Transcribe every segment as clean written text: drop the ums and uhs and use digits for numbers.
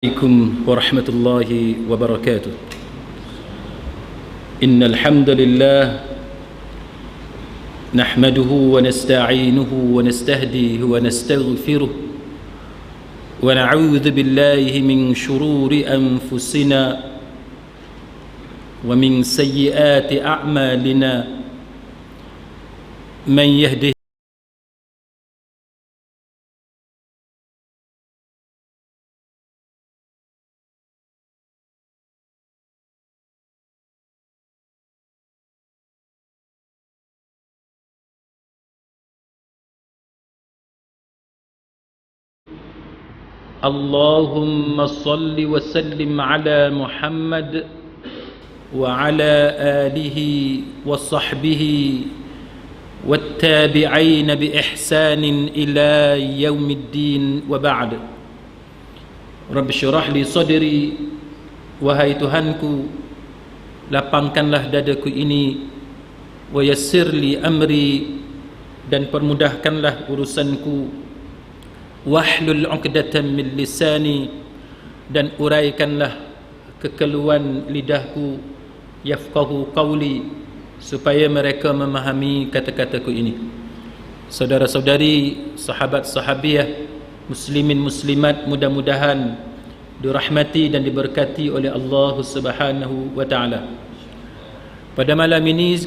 عليكم ورحمة الله وبركاته. إن الحمد لله نحمده ونستعينه ونستهديه ونستغفره ونعوذ بالله من شرور أنفسنا ومن سيئات أعمالنا. من يهده اللهم صل وسلم على محمد وعلى آله وصحبه والتابعين بإحسان إلى يوم الدين وبعد. رب اشرح لي صدري, wahai Tuhanku, lapangkanlah dadaku ini, wa yassir li amri, dan permudahkanlah urusanku, wahlul 'uqdatam min lisani, dan uraikanlah kekeluhan lidahku, yafqahu qawli, supaya mereka memahami kata-kataku ini. Saudara-saudari, sahabat-sahabiah, muslimin muslimat, mudah-mudahan dirahmati dan diberkati oleh Allah Subhanahu wa taala. Pada malam ini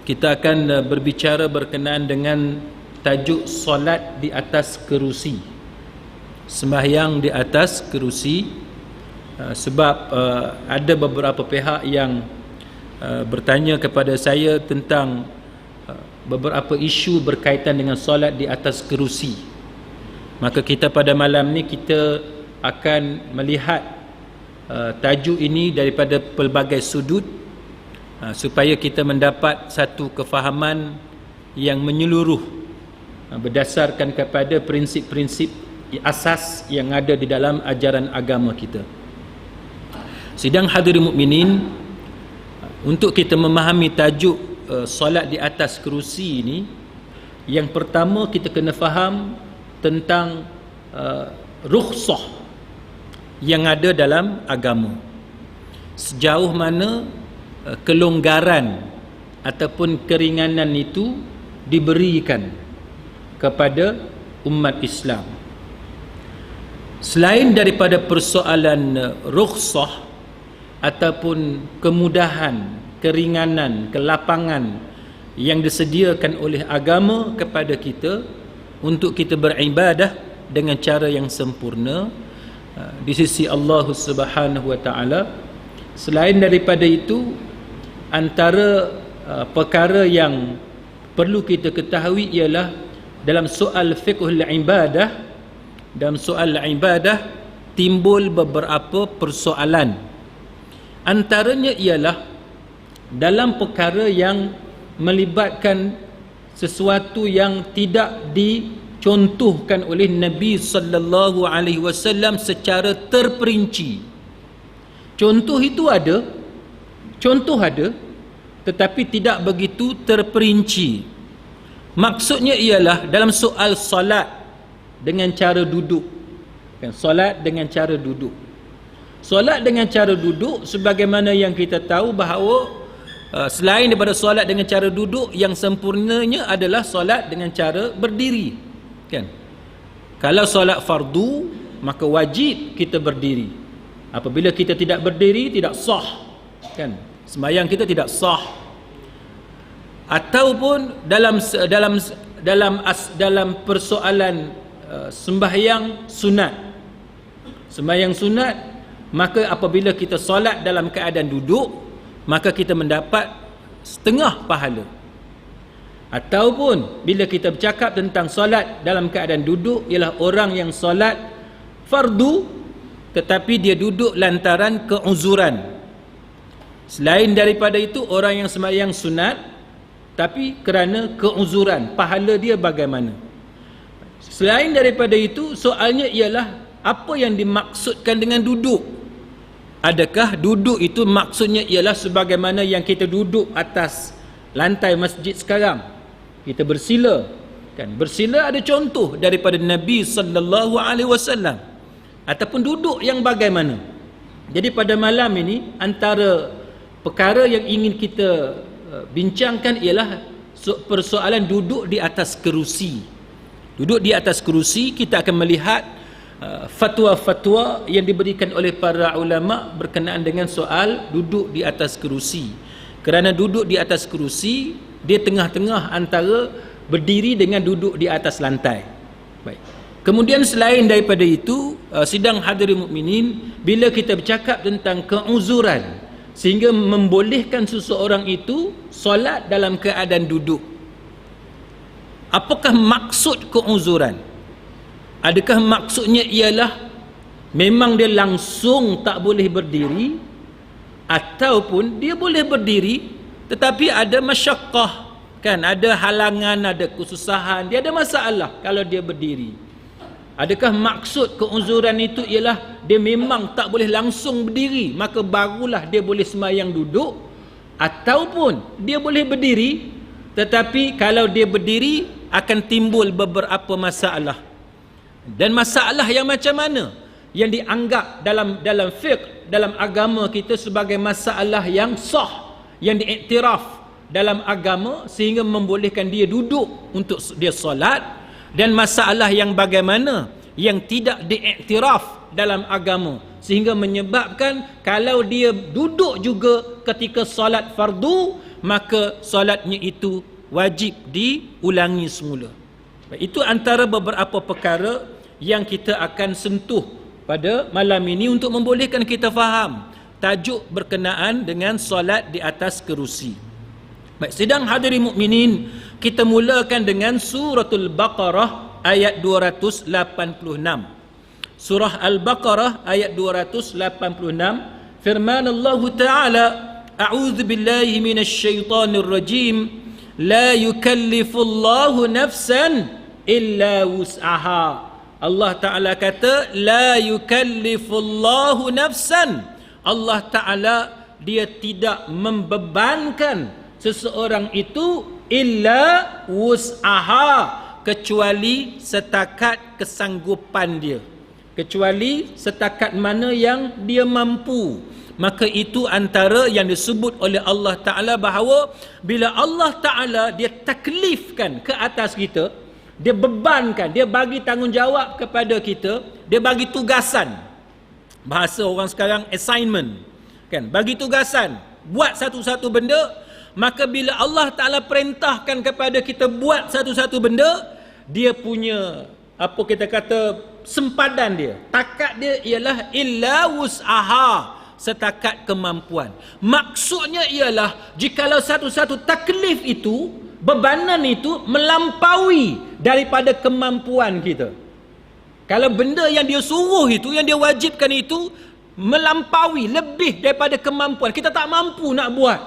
kita akan berbicara berkenaan dengan tajuk solat di atas kerusi, sembahyang di atas kerusi. Sebab ada beberapa pihak yang bertanya kepada saya tentang beberapa isu berkaitan dengan solat di atas kerusi. Maka kita pada malam ni kita akan melihat tajuk ini daripada pelbagai sudut, supaya kita mendapat satu kefahaman yang menyeluruh berdasarkan kepada prinsip-prinsip asas yang ada di dalam ajaran agama kita. Sidang hadirin mukminin, untuk kita memahami tajuk solat di atas kerusi ini, yang pertama kita kena faham tentang rukhsah yang ada dalam agama. Sejauh mana kelonggaran ataupun keringanan itu diberikan kepada umat Islam. Selain daripada persoalan rukhsah ataupun kemudahan, keringanan, kelapangan yang disediakan oleh agama kepada kita untuk kita beribadah dengan cara yang sempurna di sisi Allah Subhanahu wa taala, selain daripada itu, antara perkara yang perlu kita ketahui ialah dalam soal fiqhul ibadah, dalam soal ibadah timbul beberapa persoalan. Antaranya ialah dalam perkara yang melibatkan sesuatu yang tidak dicontohkan oleh Nabi sallallahu alaihi wasallam secara terperinci. Contoh itu ada, contoh ada, tetapi tidak begitu terperinci. Maksudnya ialah dalam soal solat dengan cara duduk, kan, solat dengan cara duduk. Solat dengan cara duduk, sebagaimana yang kita tahu bahawa selain daripada solat dengan cara duduk, yang sempurnanya adalah solat dengan cara berdiri, kan. Kalau solat fardu, maka wajib kita berdiri. Apabila kita tidak berdiri, tidak sah, kan, sembahyang kita tidak sah. Ataupun dalam persoalan sembahyang sunat, sembahyang sunat, maka apabila kita solat dalam keadaan duduk, maka kita mendapat setengah pahala. Ataupun bila kita bercakap tentang solat dalam keadaan duduk, ialah orang yang solat fardu tetapi dia duduk lantaran keuzuran. Selain daripada itu, orang yang sembahyang sunat tapi kerana keuzuran, pahala dia bagaimana? Selain daripada itu, soalnya ialah apa yang dimaksudkan dengan duduk. Adakah duduk itu maksudnya ialah sebagaimana yang kita duduk atas lantai masjid sekarang, kita bersila, kan? Bersila ada contoh daripada Nabi sallallahu alaihi wasallam. ataupun duduk yang bagaimana. Jadi pada malam ini antara perkara yang ingin kita bincangkan ialah persoalan duduk di atas kerusi. Duduk di atas kerusi, kita akan melihat fatwa-fatwa yang diberikan oleh para ulama berkenaan dengan soal duduk di atas kerusi. Kerana duduk di atas kerusi, dia tengah-tengah antara berdiri dengan duduk di atas lantai. Baik. Kemudian selain daripada itu, sidang hadirin mukminin, bila kita bercakap tentang keuzuran sehingga membolehkan seseorang itu solat dalam keadaan duduk, apakah maksud keuzuran? Adakah maksudnya ialah memang dia langsung tak boleh berdiri, ataupun dia boleh berdiri tetapi ada masyaqqah, kan, ada halangan, ada kesusahan, dia ada masalah kalau dia berdiri. Adakah maksud keuzuran itu ialah dia memang tak boleh langsung berdiri, maka barulah dia boleh sembahyang duduk, ataupun dia boleh berdiri tetapi kalau dia berdiri akan timbul beberapa masalah. Dan masalah yang macam mana yang dianggap dalam fiqh, dalam agama kita sebagai masalah yang sah, yang diiktiraf dalam agama sehingga membolehkan dia duduk untuk dia solat, dan masalah yang bagaimana yang tidak diiktiraf dalam agama sehingga menyebabkan kalau dia duduk juga ketika solat fardu, maka solatnya itu wajib diulangi semula. Itu antara beberapa perkara yang kita akan sentuh pada malam ini untuk membolehkan kita faham tajuk berkenaan dengan solat di atas kerusi. Baik, sidang hadirin mukminin, kita mulakan dengan suratul Baqarah ayat 286. Surah Al-Baqarah ayat 286, firman Allah Ta'ala, a'udzu billahi minasy syaithanir rajim, la yukallifullahu nafsan illa wus'aha. Allah Ta'ala kata, la yukallifullahu nafsan. Allah Ta'ala dia tidak membebankan seseorang itu illa wus'aha, kecuali setakat kesanggupan dia, kecuali setakat mana yang dia mampu. Maka itu antara yang disebut oleh Allah Ta'ala bahawa bila Allah Ta'ala dia taklifkan ke atas kita, dia bebankan, dia bagi tanggungjawab kepada kita, dia bagi tugasan, bahasa orang sekarang assignment, kan, bagi tugasan buat satu-satu benda. Maka bila Allah Ta'ala perintahkan kepada kita buat satu-satu benda, dia punya apa kita kata sempadan dia, takat dia ialah illa wus'aha, setakat kemampuan. Maksudnya ialah jikalau satu-satu taklif itu, bebanan itu melampaui daripada kemampuan kita, kalau benda yang dia suruh itu, yang dia wajibkan itu melampaui, lebih daripada kemampuan, kita tak mampu nak buat,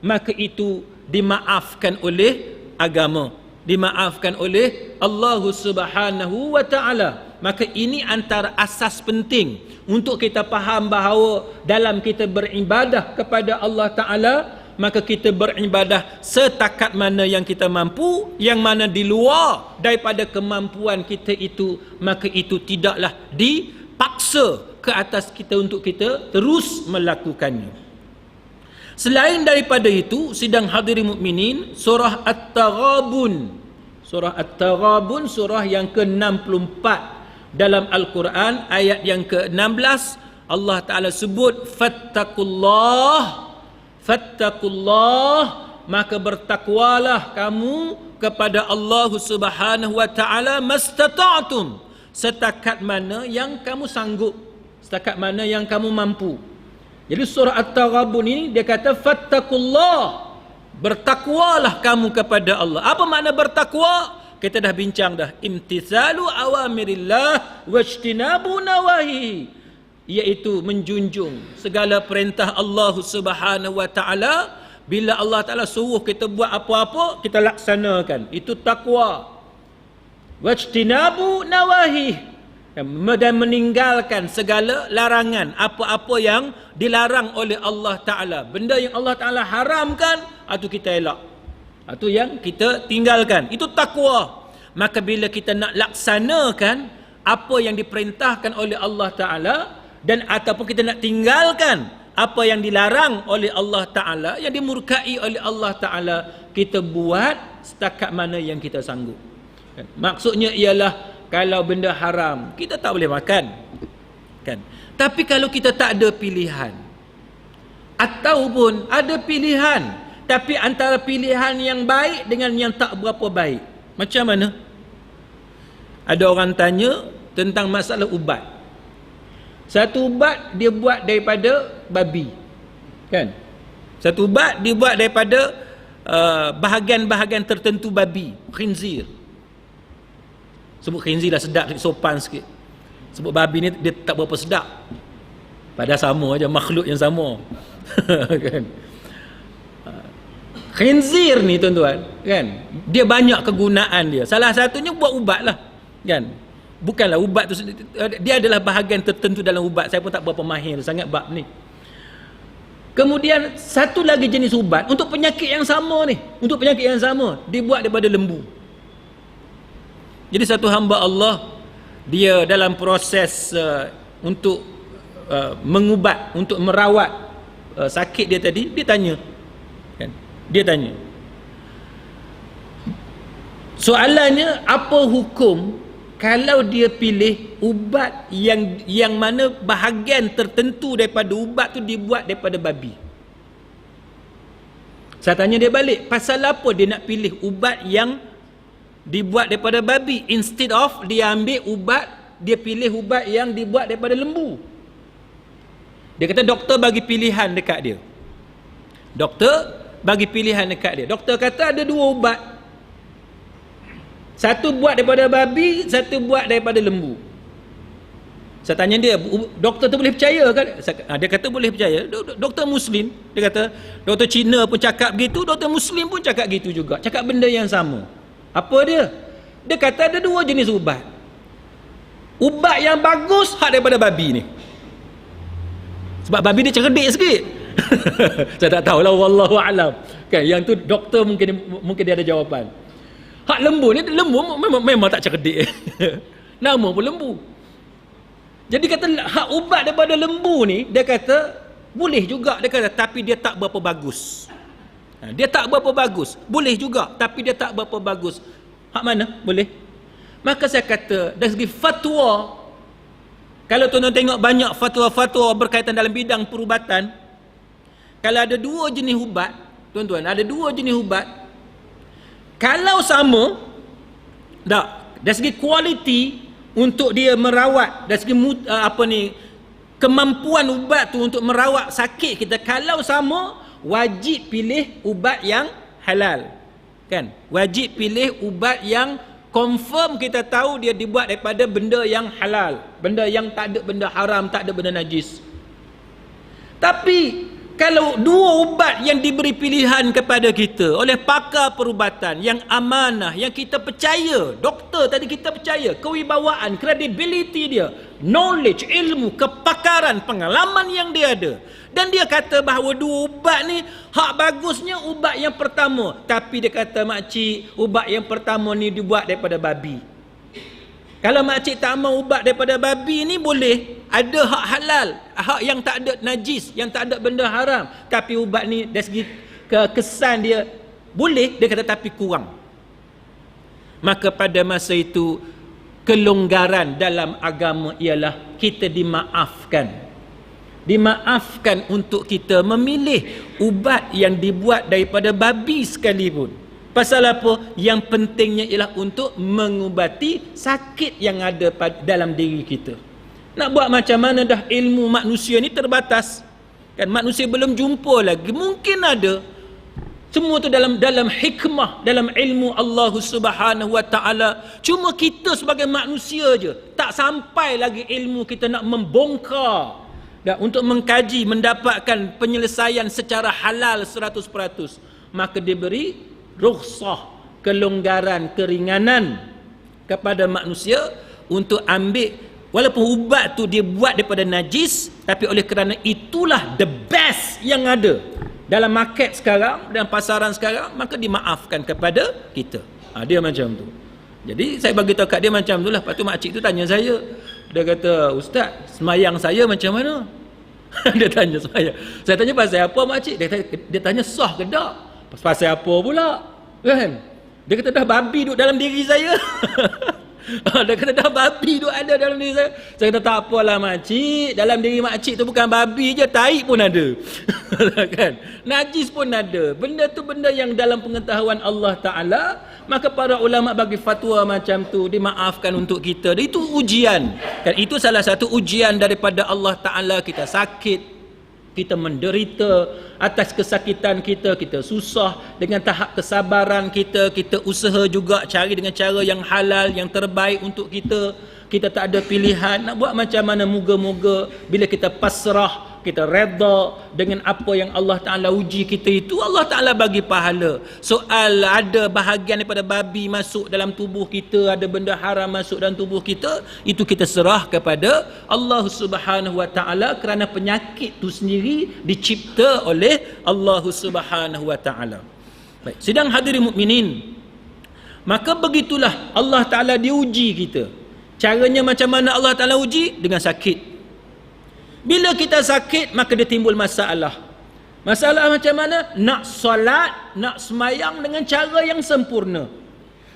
maka itu dimaafkan oleh agama, dimaafkan oleh Allah Subhanahu wa Ta'ala. Maka ini antara asas penting untuk kita faham bahawa dalam kita beribadah kepada Allah Ta'ala, maka kita beribadah setakat mana yang kita mampu. Yang mana di luar daripada kemampuan kita itu, maka itu tidaklah dipaksa ke atas kita untuk kita terus melakukannya. Selain daripada itu, sidang hadirin mukminin, surah At-Taghabun, surah At-Taghabun, surah yang ke-64 dalam Al-Quran, ayat yang ke-16, Allah Ta'ala sebut fattakullah, fattakullah, maka bertakwalah kamu kepada Allah Subhanahu wa Ta'ala mastata'tum, setakat mana yang kamu sanggup, setakat mana yang kamu mampu. Jadi surah At-Taghabun ini dia kata fattakullah, bertakwalah kamu kepada Allah. Apa makna bertakwa? Kita dah bincang dah, imtithalu awamirillah wajtinabu nawahi, iaitu menjunjung segala perintah Allah Subhanahu wa Ta'ala. Bila Allah Ta'ala suruh kita buat apa-apa, kita laksanakan, itu takwa. Wajtinabu nawahi, dan meninggalkan segala larangan, apa-apa yang dilarang oleh Allah Ta'ala. Benda yang Allah Ta'ala haramkan, itu kita elak, itu yang kita tinggalkan, itu takwa. Maka bila kita nak laksanakan apa yang diperintahkan oleh Allah Ta'ala, dan ataupun kita nak tinggalkan apa yang dilarang oleh Allah Ta'ala, yang dimurkai oleh Allah Ta'ala, kita buat setakat mana yang kita sanggup. Maksudnya ialah kalau benda haram kita tak boleh makan, kan? Tapi kalau kita tak ada pilihan, ataupun ada pilihan tapi antara pilihan yang baik dengan yang tak berapa baik, macam mana? Ada orang tanya tentang masalah ubat. Satu ubat dia buat daripada babi, kan? Satu ubat dia buat daripada bahagian-bahagian tertentu babi, khinzir. Sebut khinzir lah sedap, sopan sikit. Sebut babi ni dia tak berapa sedap. Padahal sama aja, makhluk yang sama. Kan? Khinzir ni tuan-tuan, kan? Dia banyak kegunaan dia. Salah satunya buat ubat lah, kan? Bukanlah ubat tu, dia adalah bahagian tertentu dalam ubat. Saya pun tak berapa mahir sangat bab ni. Kemudian satu lagi jenis ubat untuk penyakit yang sama ni, untuk penyakit yang sama, dibuat daripada lembu. Jadi satu hamba Allah, dia dalam proses untuk mengubat, untuk merawat sakit dia tadi, dia tanya, kan? Dia tanya, soalannya, apa hukum kalau dia pilih ubat yang mana bahagian tertentu daripada ubat tu dibuat daripada babi? Saya tanya dia balik, pasal apa dia nak pilih ubat yang dibuat daripada babi, instead of dia ambil ubat, dia pilih ubat yang dibuat daripada lembu? Dia kata doktor bagi pilihan dekat dia. Doktor bagi pilihan dekat dia. Doktor kata ada dua ubat, satu buat daripada babi, satu buat daripada lembu. Saya tanya dia, doktor tu boleh percaya kan? Dia kata boleh percaya. Doktor Muslim, dia kata doktor Cina pun cakap begitu, doktor Muslim pun cakap gitu juga, cakap benda yang sama. Apa dia? Dia kata ada dua jenis ubat. Ubat yang bagus hak daripada babi ni. Sebab babi dia cerdik sikit. Saya tak tahulah, wallahu alam. Kan, yang tu doktor mungkin dia ada jawapan. Hak lembu ni, lembu memang tak cerdik. Nama pun lembu. Jadi kata hak ubat daripada lembu ni, dia kata boleh juga, dia kata, tapi dia tak berapa bagus. Dia tak berapa bagus. Boleh juga, tapi dia tak berapa bagus. Hak mana? Boleh. Maka saya kata, dari segi fatwa, kalau tuan-tuan tengok banyak fatwa-fatwa berkaitan dalam bidang perubatan, kalau ada dua jenis ubat, tuan-tuan, ada dua jenis ubat, kalau sama, dari segi kualiti untuk dia merawat, dari segi kemampuan ubat tu untuk merawat sakit kita, kalau sama, wajib pilih ubat yang halal, kan? Wajib pilih ubat yang confirm kita tahu dia dibuat daripada benda yang halal, benda yang tak ada benda haram, tak ada benda najis. Tapi kalau dua ubat yang diberi pilihan kepada kita oleh pakar perubatan yang amanah, yang kita percaya, doktor tadi kita percaya, kewibawaan, credibility dia, knowledge, ilmu, kepakaran, pengalaman yang dia ada, dan dia kata bahawa dua ubat ni hak bagusnya ubat yang pertama, tapi dia kata makcik, ubat yang pertama ni dibuat daripada babi. Kalau makcik tak mau ubat daripada babi ni, boleh ada hak halal, hak yang tak ada najis, yang tak ada benda haram, tapi ubat ni dari segi kesan dia boleh, dia kata, tapi kurang. Maka pada masa itu kelonggaran dalam agama ialah kita dimaafkan untuk kita memilih ubat yang dibuat daripada babi sekalipun. Pasal apa? Yang pentingnya ialah untuk mengubati sakit yang ada dalam diri kita. Nak buat macam mana dah, ilmu manusia ni terbatas. Kan, manusia belum jumpa lagi. Mungkin ada. Semua tu dalam hikmah, dalam ilmu Allah Subhanahu wa taala. Cuma kita sebagai manusia je tak sampai lagi ilmu kita nak membongkar dan untuk mengkaji, mendapatkan penyelesaian secara halal 100%. Maka diberi rukhsah, kelonggaran, keringanan kepada manusia untuk ambil, walaupun ubat tu dia buat daripada najis, tapi oleh kerana itulah the best yang ada dalam market sekarang, dalam pasaran sekarang, maka dimaafkan kepada kita. Dia macam tu. Jadi saya bagi tahu kat dia macam itulah. Lepas tu makcik tu tanya saya. Dia kata, "Ustaz, semayang saya macam mana?" Dia tanya saya. Saya tanya pasal apa makcik? Dia tanya sah ke tak? Pasal apa pula? Kan? Dia kata dah babi duduk dalam diri saya. Dia kata dah babi duduk ada dalam diri saya. Saya kata tak apalah makcik, dalam diri makcik tu bukan babi je, tahi pun ada. Kan? Najis pun ada. Benda tu benda yang dalam pengetahuan Allah Ta'ala, maka para ulama bagi fatwa macam tu, dimaafkan untuk kita. Itu ujian. Kan itu salah satu ujian daripada Allah Ta'ala. Kita sakit, kita menderita atas kesakitan kita, kita susah dengan tahap kesabaran kita, kita usaha juga cari dengan cara yang halal, yang terbaik untuk kita. Kita tak ada pilihan nak buat macam mana. Moga-moga bila kita pasrah, kita redha dengan apa yang Allah Ta'ala uji kita itu, Allah Ta'ala bagi pahala. Soal ada bahagian daripada babi masuk dalam tubuh kita, ada benda haram masuk dalam tubuh kita, itu kita serah kepada Allah Subhanahu Wa Ta'ala, kerana penyakit itu sendiri dicipta oleh Allah Subhanahu Wa Ta'ala. Baik, sidang hadirin mukminin, maka begitulah Allah Ta'ala diuji kita. Caranya macam mana Allah Ta'ala uji? Dengan sakit. Bila kita sakit, maka dia timbul masalah. Masalah macam mana? Nak solat, nak semayang dengan cara yang sempurna.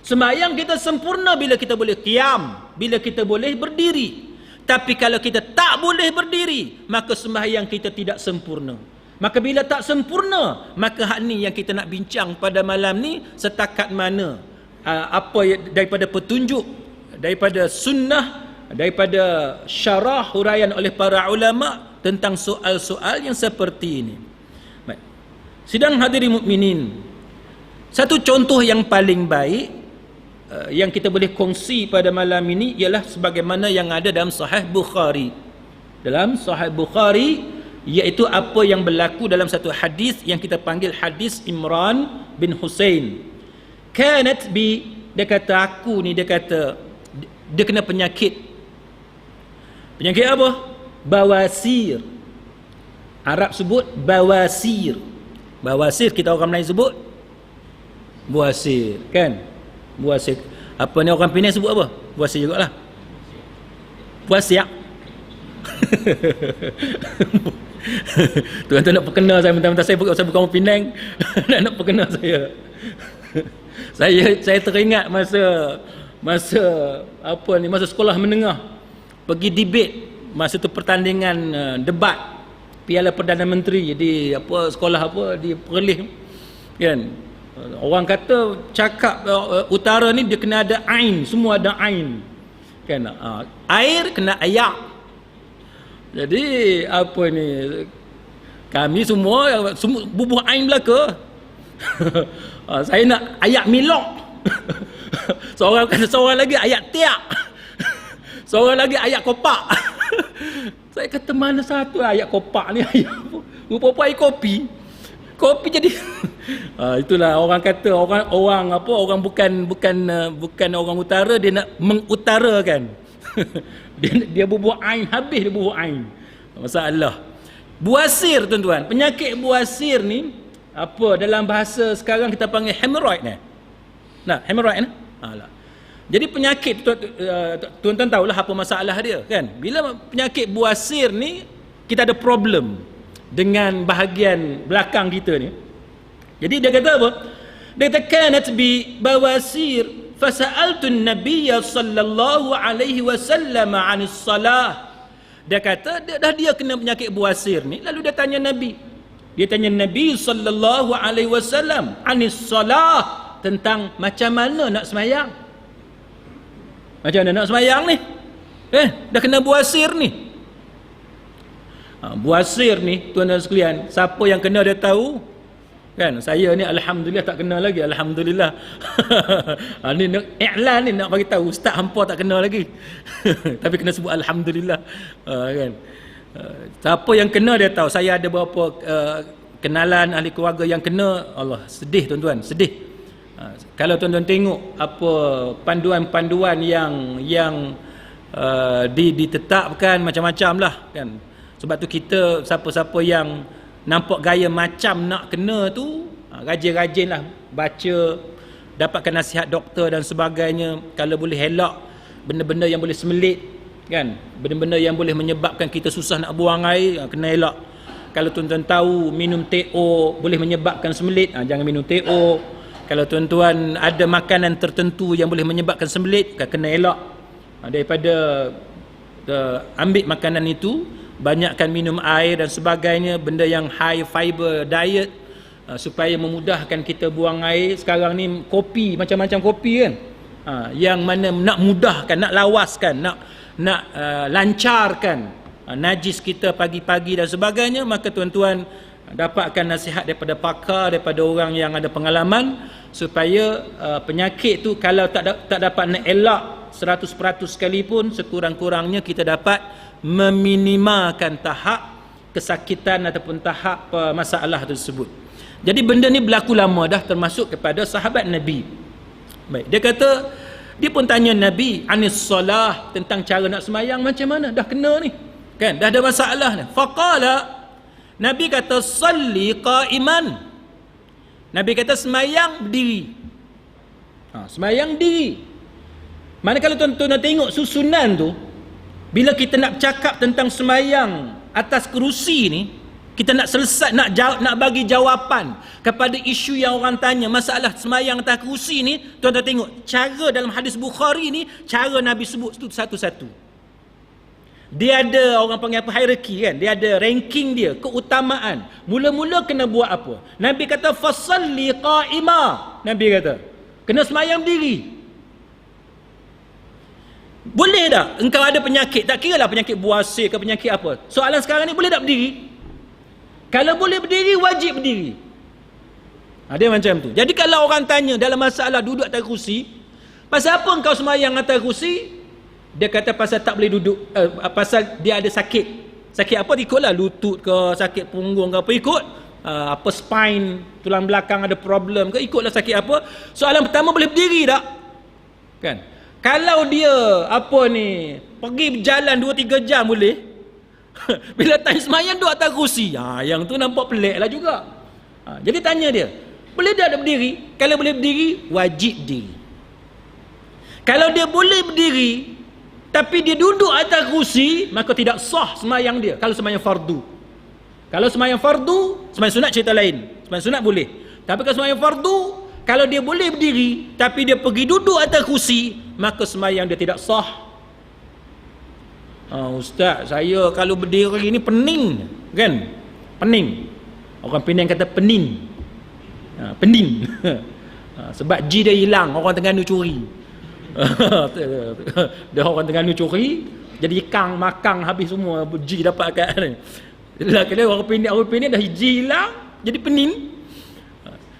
Semayang kita sempurna bila kita boleh qiyam, bila kita boleh berdiri. Tapi kalau kita tak boleh berdiri, maka sembahyang kita tidak sempurna. Maka bila tak sempurna, maka hal ni yang kita nak bincang pada malam ni, setakat mana apa daripada petunjuk, daripada sunnah, daripada syarah huraian oleh para ulama tentang soal-soal yang seperti ini. Baik. Sidang hadirin mukminin, satu contoh yang paling baik yang kita boleh kongsi pada malam ini ialah sebagaimana yang ada dalam Sahih Bukhari. Dalam Sahih Bukhari, iaitu apa yang berlaku dalam satu hadis yang kita panggil hadis Imran bin Husain. Kanat bi, dia kata aku ni, dia kata dia kena penyakit. Penyakit apa? Bawasir. Arab sebut bawasir. Bawasir kita orang Melayu sebut buasir, kan? Buasir. Apa ni orang Penang sebut apa? Buasir jugalah. Buasir. Tuan-tuan nak perkenal saya, mentang-mentang saya bukan orang Penang. nak perkenal saya. Saya teringat masa apa ni, masa sekolah menengah, pergi debate. Masa tu pertandingan debat Piala Perdana Menteri di apa sekolah apa di Perlis, kan? Orang kata cakap utara ni dia kena ada ain, semua ada ain, kan? Air kena ayak. Jadi apa ni, kami semua bubuh ain belaka. Saya nak ayak milok. Seorang kata, seorang lagi ayak tiak. Seorang lagi ayak kopak. Saya kata mana satu ayak kopak ni, ayak apa? Rupa-rupa air kopi. Kopi jadi itulah orang kata, orang apa, orang bukan orang utara, dia nak mengutarakan. dia bubuh ain, habis dia bubuh ain. Masalah. Buasir tuan-tuan, penyakit buasir ni apa dalam bahasa sekarang kita panggil hemorrhoid ni. Nah, hemorrhoid ni. Jadi penyakit tuan-tuan tahulah apa masalah dia, kan? Bila penyakit buasir ni, kita ada problem dengan bahagian belakang kita ni. Jadi dia kata apa? Dia kata kanat bi bawasir fasa'altu an-nabiy sallallahu alaihi wasallam 'anis salah. Dia kata dia kena penyakit buasir ni, lalu dia tanya Nabi. Dia tanya Nabi sallallahu alaihi wasallam 'anis salah, tentang macam mana nak sembahyang. Macam mana nak sembahyang ni? Dah kena buasir ni. Buasir ni tuan-tuan sekalian, siapa yang kena dia tahu, kan? Saya ni alhamdulillah tak kena lagi, alhamdulillah. Ni nak iklan ni, nak bagi tahu ustaz hampa tak kena lagi. Tapi kena sebut alhamdulillah, kan? Siapa yang kena dia tahu. Saya ada beberapa kenalan ahli keluarga yang kena. Allah, sedih tuan-tuan, sedih. Kalau tuan-tuan tengok apa panduan-panduan yang ditetapkan macam-macam lah, kan? Sebab tu kita, siapa-siapa yang nampak gaya macam nak kena tu, rajin-rajin lah baca dapatkan nasihat doktor dan sebagainya, kalau boleh elak benda-benda yang boleh semelit, kan, benda-benda yang boleh menyebabkan kita susah nak buang air, kena elak. Kalau tuan-tuan tahu minum TO boleh menyebabkan semelit, jangan minum TO. Kalau tuan-tuan ada makanan tertentu yang boleh menyebabkan semelit, kena elak. Daripada ambil makanan itu, banyakkan minum air dan sebagainya, benda yang high fiber diet, supaya memudahkan kita buang air. Sekarang ni kopi, macam-macam kopi kan, yang mana nak mudahkan, nak lawaskan, nak lancarkan najis kita pagi-pagi dan sebagainya, maka tuan-tuan dapatkan nasihat daripada pakar, daripada orang yang ada pengalaman, supaya penyakit tu kalau tak dapat nak elak 100% sekalipun, sekurang-kurangnya kita dapat meminimalkan tahap kesakitan ataupun tahap masalah tersebut. Jadi benda ni berlaku lama dah, termasuk kepada sahabat Nabi. Baik, dia kata, dia pun tanya Nabi anis solah, tentang cara nak semayang macam mana, dah kena ni kan, dah ada masalah ni. Faqala, Nabi kata salli qa'iman. Nabi kata semayang berdiri. Semayang berdiri. Mana kalau tuan-tuan nak tengok susunan tu, bila kita nak bercakap tentang semayang atas kerusi ni, kita nak selesai, nak bagi jawapan kepada isu yang orang tanya, masalah semayang atas kerusi ni, tuan-tuan tengok cara dalam hadis Bukhari ni, cara Nabi sebut tu satu-satu. Dia ada, orang panggil apa, hierarki kan, dia ada ranking dia, keutamaan. Mula-mula kena buat apa? Nabi kata fasalli qa'ima. Nabi kata kena semayang berdiri. Boleh tak engkau ada penyakit, tak kira lah penyakit buasir ke penyakit apa, soalan sekarang ni, boleh tak berdiri? Kalau boleh berdiri, wajib berdiri. Dia macam tu. Jadi kalau orang tanya dalam masalah duduk atas kursi, pasal apa engkau semayang atas kursi? Dia kata pasal tak boleh duduk, pasal dia ada sakit. Sakit apa, ikutlah lutut ke, sakit punggung ke apa, ikut apa, spine, tulang belakang ada problem ke, ikutlah sakit apa. Soalan pertama, boleh berdiri tak? Kan? Kalau dia apa ni, pergi berjalan 2-3 jam boleh. Bila tanya semayang duduk atas kursi, yang tu nampak pelik lah juga. Jadi tanya dia, boleh tak ada berdiri? Kalau boleh berdiri, wajib berdiri. Kalau dia boleh berdiri tapi dia duduk atas kursi, maka tidak sah semayang dia. Kalau semayang fardu, kalau semayang fardu, semayang sunat cerita lain. Semayang sunat boleh. Tapi kalau semayang fardu, kalau dia boleh berdiri tapi dia pergi duduk atas kursi, maka semayang dia tidak sah. Ustaz, saya kalau berdiri ni pening kan, pening. Orang Penang kata pening, pening. Sebab G dia hilang, orang Terengganu curi. Dia orang Terengganu curi, jadi kang makang habis semua, G dapat kat ni. Kalau orang Penang dah G hilang, jadi pening.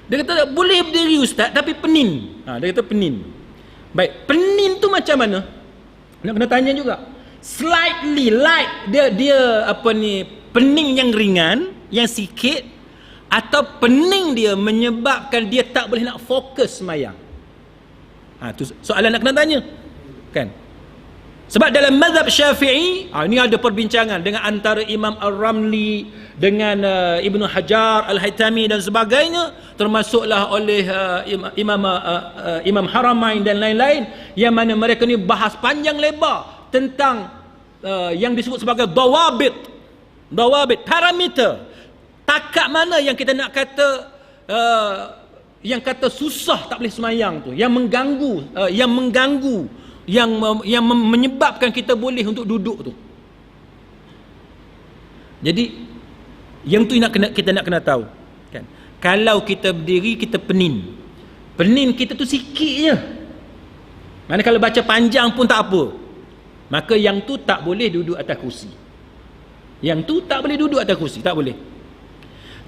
Dia kata boleh berdiri Ustaz tapi pening. Dia kata pening. Baik, pening tu macam mana? Nak kena tanya juga. Slightly light, dia apa ni, pening yang ringan, yang sikit, atau pening dia menyebabkan dia tak boleh nak fokus semayang. Tu soalan nak kena tanya kan. Sebab dalam mazhab Syafi'i, ini ada perbincangan dengan antara Imam Ar-Ramli dengan Ibnu Hajar Al-Haytami dan sebagainya, termasuklah oleh Imam Haramain dan lain-lain, yang mana mereka ni bahas panjang lebar tentang yang disebut sebagai dawabit, parameter, takat mana yang kita nak kata yang kata susah tak boleh semayang tu, yang mengganggu, yang menyebabkan kita boleh untuk duduk tu. Jadi yang tu kita nak kena tahu kan. Kalau kita berdiri, kita pening kita tu sikit je, mana kalau baca panjang pun tak apa, maka yang tu tak boleh duduk atas kursi. Yang tu tak boleh duduk atas kursi, tak boleh.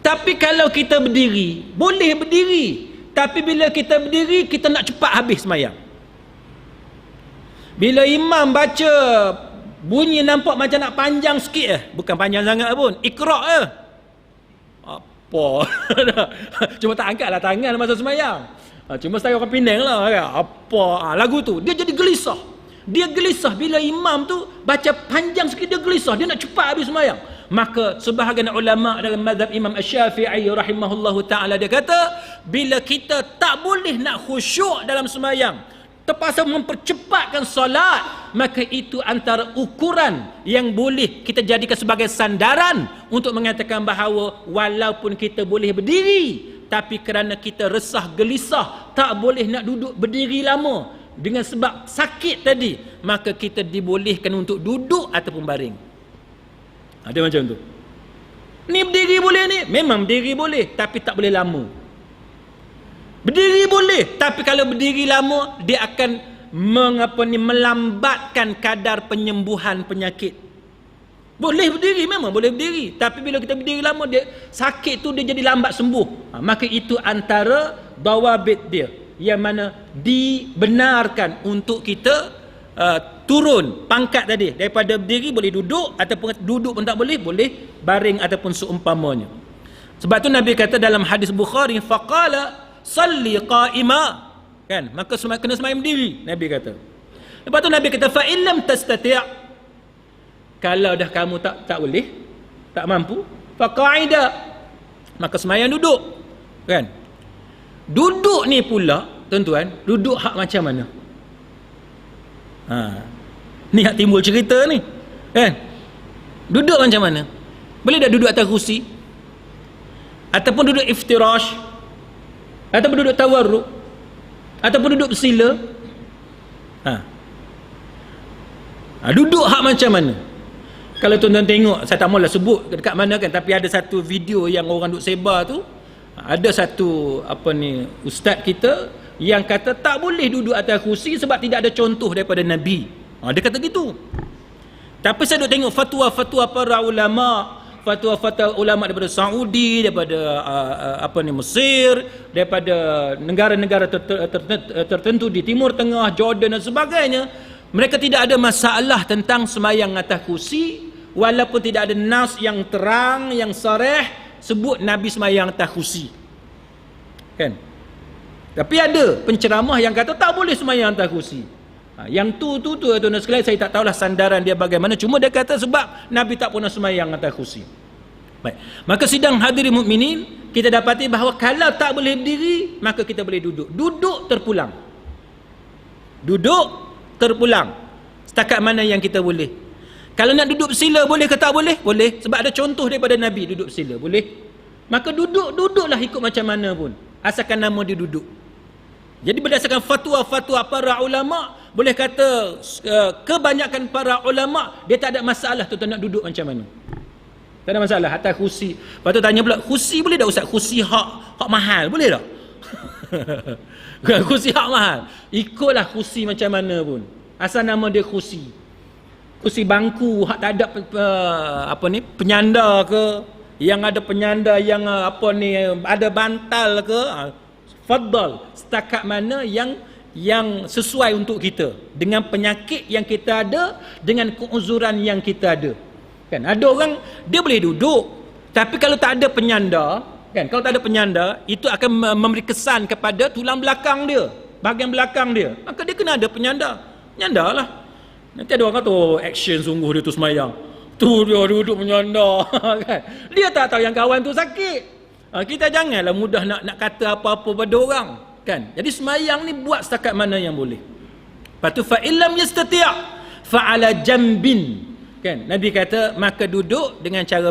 Tapi kalau kita berdiri, boleh berdiri. Tapi bila kita berdiri, kita nak cepat habis semayang. Bila imam baca, bunyi nampak macam nak panjang sikit, bukan panjang sangat pun, Iqra' apa cuma tak angkatlah tangan masa semayang. Cuma saya orang Penang lah kan? Apa lagu tu, dia jadi gelisah. Dia gelisah bila imam tu baca panjang sikit, dia gelisah, dia nak cepat habis semayang. Maka sebahagian ulama dalam mazhab Imam Asy-Syafi'i rahimahullahu taala dia kata, bila kita tak boleh nak khusyuk dalam sembahyang, terpaksa mempercepatkan solat, maka itu antara ukuran yang boleh kita jadikan sebagai sandaran untuk mengatakan bahawa walaupun kita boleh berdiri, tapi kerana kita resah gelisah tak boleh nak duduk berdiri lama dengan sebab sakit tadi, maka kita dibolehkan untuk duduk ataupun baring. Ada macam tu. Ni berdiri boleh ni? Memang berdiri boleh, tapi tak boleh lama. Berdiri boleh, tapi kalau berdiri lama dia akan melambatkan kadar penyembuhan penyakit. Boleh berdiri, memang boleh berdiri, tapi bila kita berdiri lama, dia sakit tu dia jadi lambat sembuh. Maka itu antara dawabit dia yang mana dibenarkan untuk kita turun pangkat tadi, daripada berdiri boleh duduk, ataupun duduk pun tak boleh, boleh baring ataupun seumpamanya. Sebab tu Nabi kata dalam hadis Bukhari, faqala salli qa'ima, kan, maka kena sembahyang berdiri, Nabi kata. Lepas tu Nabi kata fa illam tastati', kalau dah kamu tak boleh, tak mampu, fa qa'ida, maka sembahyang duduk, kan. Duduk ni pula tuan-tuan, duduk hak macam mana? Ni hak timbul cerita ni, kan. Duduk macam mana? Boleh tak duduk atas kursi, ataupun duduk iftirash, ataupun duduk tawarruk, ataupun duduk bersila? Duduk hak macam mana? Kalau tuan-tuan tengok, saya tak maulah sebut dekat mana, kan, tapi ada satu video yang orang duk sebar tu, ada satu ustaz kita yang kata tak boleh duduk atas kursi sebab tidak ada contoh daripada Nabi. Dia kata gitu. Tapi saya duk tengok fatwa-fatwa para ulama, fatwa-fatwa ulama daripada Saudi, daripada Mesir, daripada negara-negara tertentu di Timur Tengah, Jordan dan sebagainya. Mereka tidak ada masalah tentang sembahyang atas kursi, walaupun tidak ada nas yang terang, yang sarih sebut Nabi sembahyang atas kursi, kan. Tapi ada penceramah yang kata tak boleh sembahyang atas kursi. Yang tu tuan-tuan sekalian, saya tak tahulah sandaran dia bagaimana, cuma dia kata sebab Nabi tak pernah sembahyang atas kursi. Baik, maka sidang hadirin mukminin, kita dapati bahawa kalau tak boleh berdiri, maka kita boleh duduk. Duduk terpulang. Duduk terpulang. Setakat mana yang kita boleh. Kalau nak duduk bersila, boleh ke tak boleh? Boleh. Sebab ada contoh daripada Nabi duduk bersila. Boleh. Maka duduklah ikut macam mana pun, asalkan nama dia duduk. Jadi berdasarkan fatwa-fatwa para ulama, boleh kata kebanyakan para ulama dia tak ada masalah tuan-tuan nak duduk macam mana. Tak ada masalah atas kursi. Lepas tu tanya pula, kursi boleh tak ustaz? Kursi hak mahal boleh tak? Kursi hak mahal, ikutlah kursi macam mana pun, asal nama dia kursi. Kursi bangku hak tak ada penyanda ke, yang ada penyanda yang ada bantal ke, faddal, setakat mana yang sesuai untuk kita dengan penyakit yang kita ada, dengan keuzuran yang kita ada, kan. Ada orang dia boleh duduk, tapi kalau tak ada penyanda, kan, kalau tak ada penyanda, itu akan memberi kesan kepada tulang belakang dia, bahagian belakang dia, maka dia kena ada penyandalah. Nanti ada orang kata action sungguh dia tu semayang, tu dia duduk menyanda, kan. Dia tak tahu yang kawan tu sakit. Kita janganlah mudah nak kata apa-apa pada orang, kan. Jadi semayang ni buat setakat mana yang boleh. Lepas tu fa illam yastati' fa ala jambin, kan. Nabi kata maka duduk dengan cara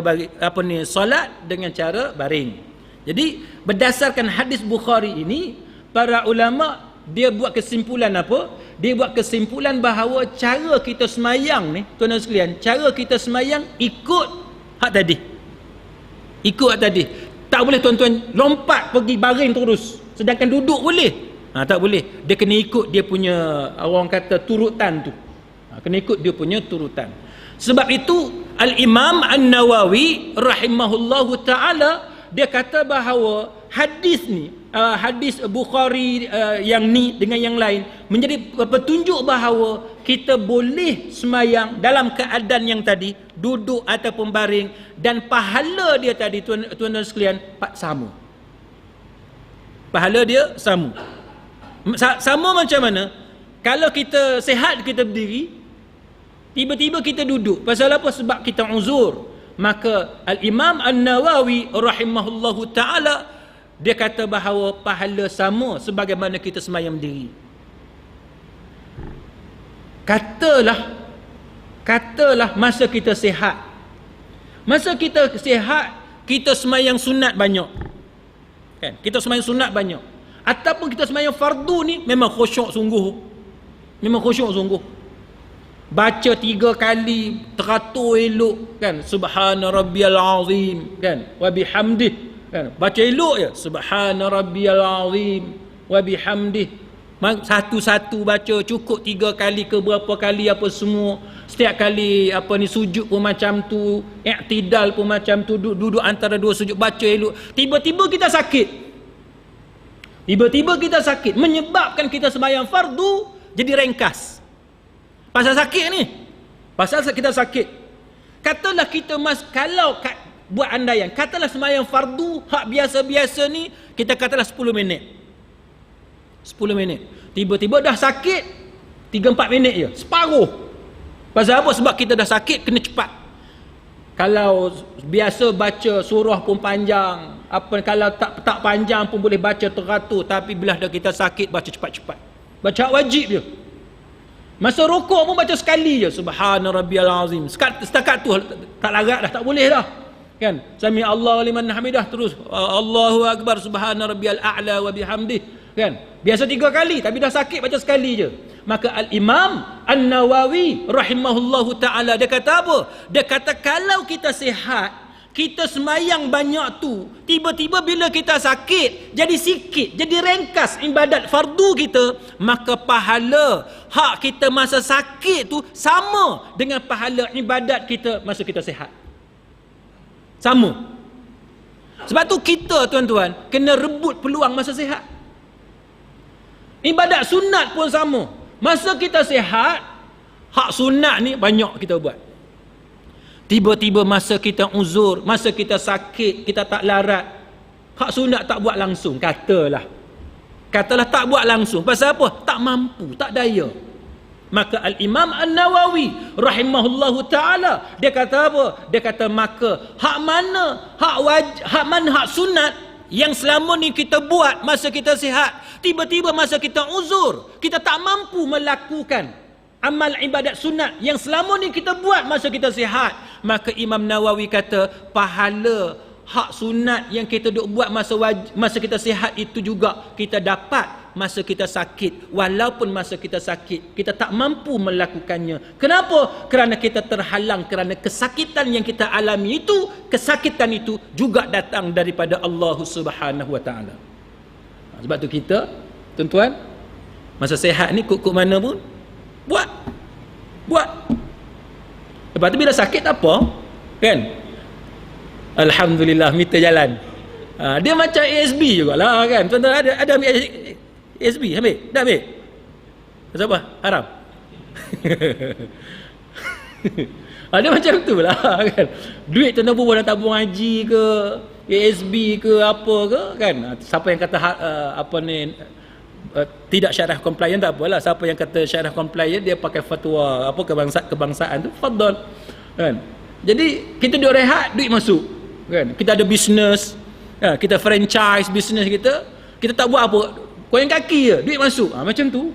solat dengan cara baring. Jadi berdasarkan hadis Bukhari ini, para ulama dia buat kesimpulan apa? Dia buat kesimpulan bahawa cara kita semayang ni, tuan-tuan sekalian, cara kita semayang ikut hak tadi. Ikut hak tadi. Tak boleh tuan-tuan lompat pergi baring terus, sedangkan duduk boleh. Tak boleh. Dia kena ikut dia punya, orang kata, turutan tu. Kena ikut dia punya turutan. Sebab itu Al-Imam An-Nawawi rahimahullahu ta'ala, dia kata bahawa hadis ni, hadis Bukhari yang ni dengan yang lain, menjadi petunjuk bahawa kita boleh semayang dalam keadaan yang tadi, duduk ataupun baring, dan pahala dia tadi tuan-tuan sekalian sama. Pahala dia sama. Sama macam mana? Kalau kita sihat kita berdiri, tiba-tiba kita duduk. Pasal apa? Sebab kita uzur. maka Al-Imam An-Nawawi rahimahullahu ta'ala, dia kata bahawa pahala sama sebagaimana kita semayang berdiri. Katalah masa kita sihat. Masa kita sihat, kita semayang sunat banyak. Kan? Kita semayang sunat banyak. Ataupun kita semayang fardu ni memang khusyuk sungguh. Memang khusyuk sungguh. Baca 3 kali teratur elok kan, subhana rabbiyal azim kan, wa bihamdih kan, baca elok je subhana rabbiyal azim wa bihamdih, satu-satu baca, cukup 3 kali ke berapa kali apa semua. Setiap kali apa ni sujud pun macam tu, i'tidal pun macam tu, duduk antara 2 sujud baca elok. Tiba-tiba kita sakit, menyebabkan kita sembahyang fardu jadi ringkas. Pasal sakit ni. Pasal kita sakit. Katalah kita kalau buat andaian, katalah sembahyang fardu hak biasa-biasa ni, kita katalah 10 minit. 10 minit. Tiba-tiba dah sakit 3-4 minit je, separuh. Pasal apa? Sebab kita dah sakit, kena cepat. Kalau biasa baca surah pun panjang, kalau tak panjang pun boleh baca teratur, tapi bila dah kita sakit, baca cepat-cepat. Baca wajib je. Masa rukuk pun baca sekali je, subhana rabbiyal azim. Setakat tu tak larat dah, tak boleh dah. Kan? Sami Allahu liman hamidah, terus Allahu akbar subhana rabbiyal a'la wa bihamdih. Kan? Biasa 3 kali, tapi dah sakit baca sekali je. Maka Al-Imam An-Nawawi rahimahullahu ta'ala, dia kata apa? Dia kata kalau kita sihat, kita semayang banyak tu, tiba-tiba bila kita sakit, jadi sikit, jadi ringkas ibadat fardu kita, maka pahala hak kita masa sakit tu sama dengan pahala ibadat kita masa kita sihat. Sama. Sebab tu kita, tuan-tuan, kena rebut peluang masa sihat. Ibadat sunat pun sama. Masa kita sihat, hak sunat ni banyak kita buat. Tiba-tiba masa kita uzur, masa kita sakit, kita tak larat, hak sunat tak buat langsung. Katalah tak buat langsung. Pasal apa? Tak mampu, tak daya. Maka Al-Imam An-Nawawi rahimahullahu ta'ala, dia kata apa? Dia kata maka hak mana hak sunat yang selama ni kita buat masa kita sihat, tiba-tiba masa kita uzur, kita tak mampu melakukan amal ibadat sunat yang selama ni kita buat masa kita sihat, maka Imam Nawawi kata pahala hak sunat yang kita duk buat masa kita sihat itu juga kita dapat masa kita sakit. Walaupun masa kita sakit kita tak mampu melakukannya. Kenapa? Kerana kita terhalang, kerana kesakitan yang kita alami itu, kesakitan itu juga datang daripada Allah Subhanahu wa taala. Sebab tu kita, tuan-tuan, masa sihat ni kok mana pun buat. Lepas tu bila sakit apa? Kan? Alhamdulillah minta jalan. Dia macam ASB jugalah kan. Tuan-tuan ada ambil ASB? Ambil? Dah ambil? Pasal apa? Haram. Dia macam tu lah kan. Duit tuan-tuan pun nak tabung haji ke, ASB ke apa ke kan. Siapa yang kata tidak syarah compliant tak apalah. Siapa yang kata syarah compliant, dia pakai fatwa apa kebangsaan tu, fadal kan. Jadi kita duduk rehat, duit masuk kan. Kita ada bisnes kan? Kita franchise bisnes kita tak buat apa, koyak kaki je, duit masuk. Macam tu.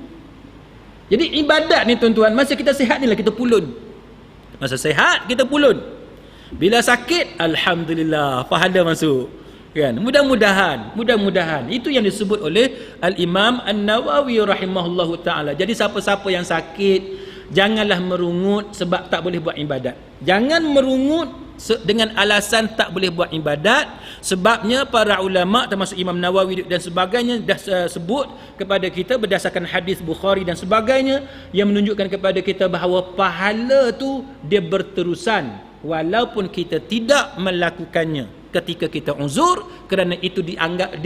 Jadi ibadat ni tuan-tuan, masa kita sihat ni lah kita pulun. Masa sihat kita pulun. Bila sakit, alhamdulillah pahala masuk kan. Mudah-mudahan itu yang disebut oleh Al-Imam An-Nawawi rahimahullahu ta'ala. Jadi siapa-siapa yang sakit, janganlah merungut sebab tak boleh buat ibadat. Jangan merungut dengan alasan tak boleh buat ibadat. Sebabnya para ulama termasuk Imam Nawawi dan sebagainya dah sebut kepada kita berdasarkan hadis Bukhari dan sebagainya yang menunjukkan kepada kita bahawa pahala tu dia berterusan walaupun kita tidak melakukannya ketika kita uzur, kerana itu dianggap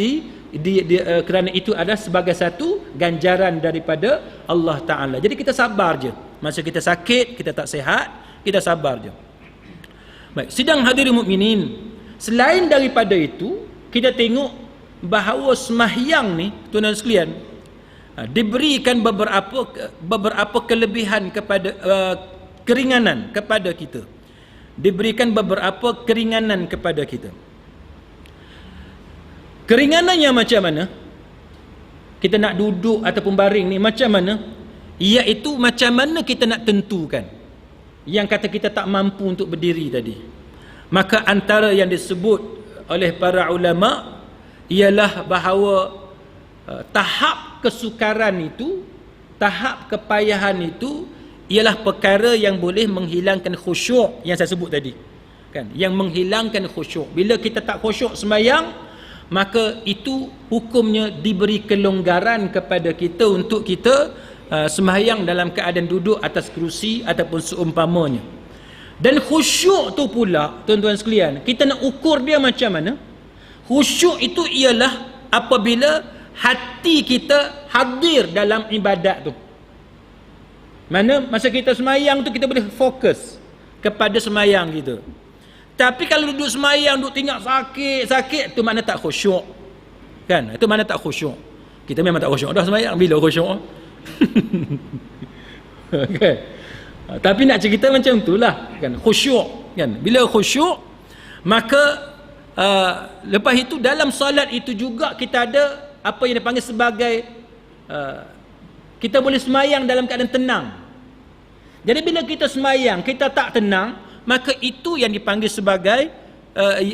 kerana itu ada sebagai satu ganjaran daripada Allah Ta'ala. Jadi kita sabar je. Masa kita sakit, kita tak sihat, kita sabar je. Baik, sidang hadirin mukminin, selain daripada itu, kita tengok bahawa sembahyang ni, tuan-tuan sekalian, diberikan beberapa kelebihan kepada keringanan kepada kita. diberikan beberapa keringanan kepada kita. Keringanannya macam mana? Kita nak duduk ataupun baring ni macam mana? Iaitu macam mana kita nak tentukan. Yang kata kita tak mampu untuk berdiri tadi. Maka antara yang disebut oleh para ulama ialah bahawa tahap kesukaran itu, tahap kepayahan itu ialah perkara yang boleh menghilangkan khusyuk yang saya sebut tadi. Kan? Yang menghilangkan khusyuk. Bila kita tak khusyuk sembahyang, maka itu hukumnya diberi kelonggaran kepada kita untuk kita sembahyang dalam keadaan duduk atas kerusi ataupun seumpamanya. Dan khusyuk tu pula, tuan-tuan sekalian, kita nak ukur dia macam mana? Khusyuk itu ialah apabila hati kita hadir dalam ibadat tu. Mana masa kita semayang tu kita boleh fokus kepada semayang kita. Tapi kalau duduk semayang, duduk tengok sakit-sakit, tu mana tak khusyuk. Kan? Itu mana tak khusyuk. Kita memang tak khusyuk dah semayang. Bila khusyuk? Kan? Tapi nak cerita macam itulah. Kan? Khusyuk. Kan? Bila khusyuk, maka lepas itu dalam solat itu juga kita ada apa yang dipanggil sebagai kita boleh semayang dalam keadaan tenang. Jadi bila kita semayang, kita tak tenang, maka itu yang dipanggil sebagai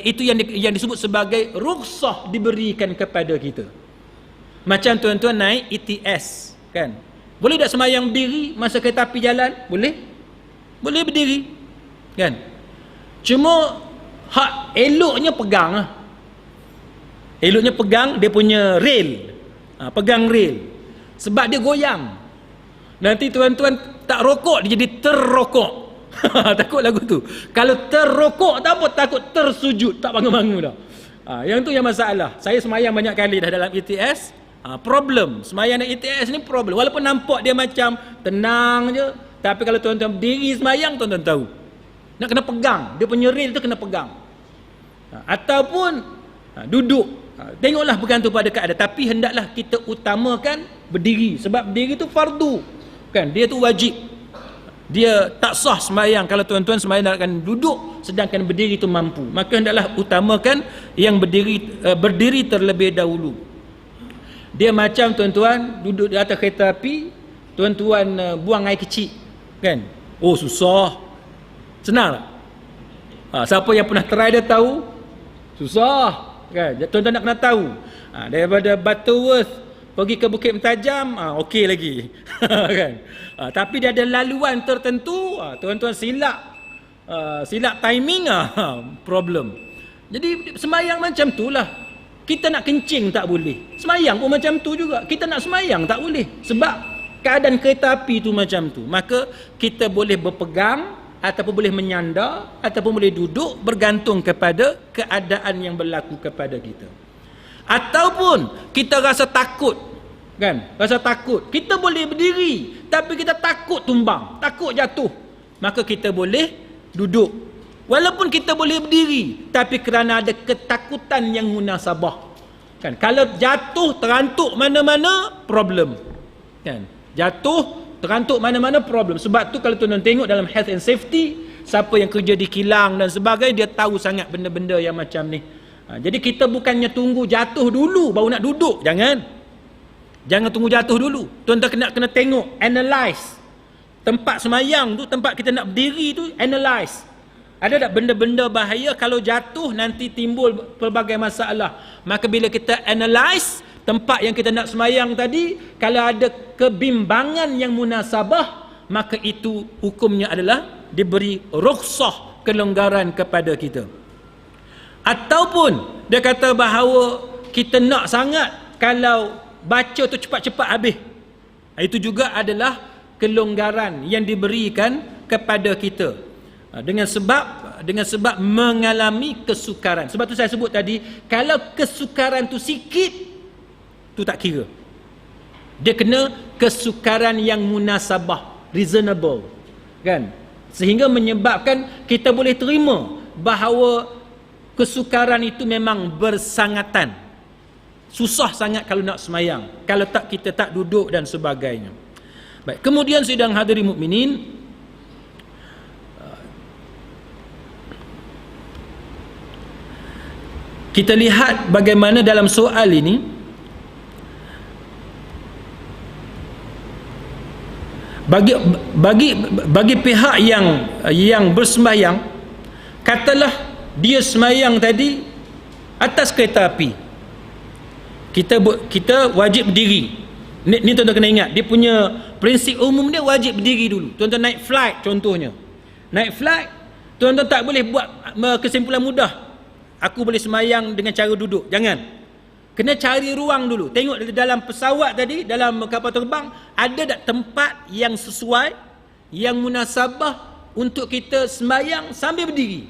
itu yang disebut sebagai rukhsah diberikan kepada kita. Macam tuan-tuan naik ETS, kan? Boleh tak semayang berdiri masa kereta api jalan? Boleh? Boleh berdiri, kan? Cuma hak eloknya pegang lah. Eloknya pegang dia punya rail. Pegang rail. Sebab dia goyang. Nanti tuan-tuan tak rokok, dia jadi terrokok. Takut lagu tu. Kalau terrokok tak apa, takut tersujud, tak bangun-bangun dah. Yang tu yang masalah. Saya semayang banyak kali dah dalam ETS. Problem. Semayang dalam ETS ni problem. Walaupun nampak dia macam tenang je, tapi kalau tuan-tuan berdiri semayang, tuan-tuan tahu. Nak kena pegang. Dia punya rail tu kena pegang. Ataupun duduk. Tengoklah bergantung pada keadaan. Tapi hendaklah kita utamakan berdiri. Sebab berdiri tu fardu. Kan? Dia tu wajib. Dia tak sah sembahyang kalau tuan-tuan sembahyang akan duduk sedangkan berdiri tu mampu. Maka hendaklah utamakan yang berdiri terlebih dahulu. Dia macam tuan-tuan duduk di atas kereta api, tuan-tuan buang air kecil, kan? Oh, susah. Senang tak? Siapa yang pernah try dia tahu susah, kan? Tuan-tuan nak kena tahu. Daripada Butterworth pergi ke Bukit Mentajam, okey lagi. Kan? Tapi dia ada laluan tertentu, tuan-tuan silap timing, problem. Jadi sembahyang macam itulah. Kita nak kencing tak boleh. Sembahyang pun macam tu juga. Kita nak sembahyang tak boleh. Sebab keadaan kereta api tu macam tu. Maka kita boleh berpegang ataupun boleh menyandar ataupun boleh duduk bergantung kepada keadaan yang berlaku kepada kita. Ataupun kita rasa takut, kan? Rasa takut. Kita boleh berdiri tapi kita takut tumbang, takut jatuh. Maka kita boleh duduk. Walaupun kita boleh berdiri tapi kerana ada ketakutan yang munasabah. Kan? Kalau jatuh terantuk mana-mana problem. Kan? Jatuh terantuk mana-mana problem. Sebab tu kalau tuan-tuan tengok dalam health and safety, siapa yang kerja di kilang dan sebagainya, dia tahu sangat benda-benda yang macam ni. Jadi kita bukannya tunggu jatuh dulu baru nak duduk. Jangan tunggu jatuh dulu. Tuan-tuan kena tengok, analyse. Tempat semayang tu, tempat kita nak berdiri tu, analyse. Ada tak benda-benda bahaya kalau jatuh nanti timbul pelbagai masalah. Maka bila kita analyse tempat yang kita nak semayang tadi, kalau ada kebimbangan yang munasabah, maka itu hukumnya adalah diberi rukhsah, kelonggaran kepada kita. Ataupun dia kata bahawa kita nak sangat kalau baca tu cepat-cepat habis. Itu juga adalah kelonggaran yang diberikan kepada kita. Dengan sebab mengalami kesukaran. Sebab tu saya sebut tadi, kalau kesukaran tu sikit, tu tak kira. Dia kena kesukaran yang munasabah, reasonable, kan? Sehingga menyebabkan kita boleh terima bahawa kesukaran itu memang bersangatan. Susah sangat kalau nak semayang. Kalau tak, kita tak duduk dan sebagainya. Baik, kemudian sidang hadirin mukminin, kita lihat bagaimana dalam soal ini bagi pihak yang bersembahyang, katalah dia sembahyang tadi atas kereta api, kita wajib berdiri. Ni tuan-tuan kena ingat, dia punya prinsip umum dia wajib berdiri dulu. Tuan-tuan naik flight contohnya, naik flight, tuan-tuan tak boleh buat kesimpulan mudah, aku boleh sembahyang dengan cara duduk. Jangan. Kena cari ruang dulu. Tengok dalam pesawat tadi, dalam kapal terbang, ada tak tempat yang sesuai, yang munasabah untuk kita sembahyang sambil berdiri.